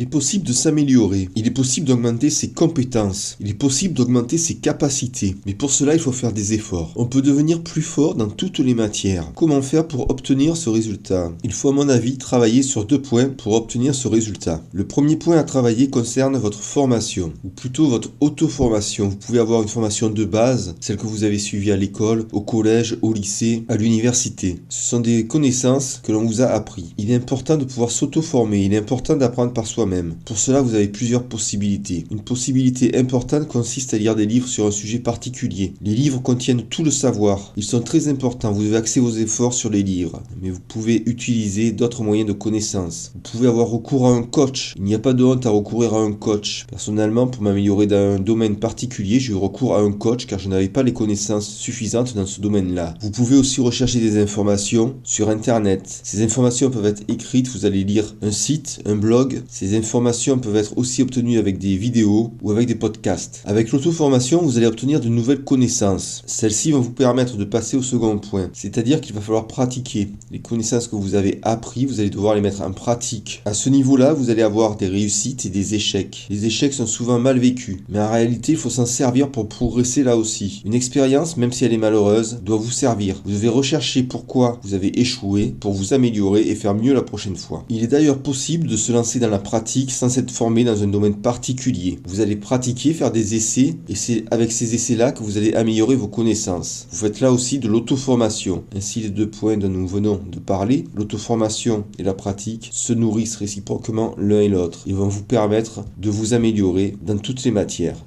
possible de s'améliorer, il est possible d'augmenter ses compétences, il est possible d'augmenter ses capacités. Mais pour cela, il faut faire des efforts. On peut devenir plus fort dans toutes les matières. Comment faire pour obtenir ce résultat? Il faut à mon avis travailler sur 2 points pour obtenir ce résultat. Le premier point à travailler concerne votre formation, ou plutôt votre auto-formation. Vous pouvez avoir une formation de base, celle que vous avez suivie à l'école, au collège, au lycée, à l'université. Ce sont des connaissances que l'on vous a appris. Il est important de pouvoir s'auto-former, il est important d'apprendre par soi-même. Pour cela, vous avez plusieurs possibilités. Une possibilité importante consiste à lire des livres sur un sujet particulier. Les livres contiennent tout le savoir. Ils sont très importants, vous devez axer vos efforts sur les livres. Mais vous pouvez utiliser d'autres moyens de connaissance. Vous pouvez avoir recours à un coach. Il n'y a pas de honte à recourir à un coach. Personnellement, pour m'améliorer dans un domaine particulier, j'ai eu recours à un coach car je n'avais pas les connaissances suffisantes dans ce domaine-là. Vous pouvez aussi rechercher des informations sur Internet. Ces informations peuvent être écrites, vous allez lire un site, un blog. Ces informations peuvent être aussi obtenues avec des vidéos ou avec des podcasts. Avec l'auto-formation, vous allez obtenir de nouvelles connaissances. Celles-ci vont vous permettre de passer au second point, c'est-à-dire qu'il va falloir pratiquer. Les connaissances que vous avez apprises, vous allez devoir les mettre en pratique. À ce niveau-là, vous allez avoir des réussites et des échecs. Les échecs sont souvent mal vécus, mais en réalité, il faut s'en servir pour progresser là aussi. Une expérience, même si elle est malheureuse, doit vous servir. Vous devez rechercher pourquoi vous avez échoué pour vous améliorer et faire mieux la prochaine fois. Il est d'ailleurs possible de se lancer dans la pratique sans s'être formé dans un domaine particulier. Vous allez pratiquer, faire des essais, et c'est avec ces essais-là que vous allez améliorer vos connaissances. Vous faites là aussi de l'auto-formation. Ainsi, les 2 points dont nous venons de parler, l'auto-formation et la pratique, se nourrissent réciproquement l'un et l'autre. Ils vont vous permettre de vous améliorer dans toutes les matières.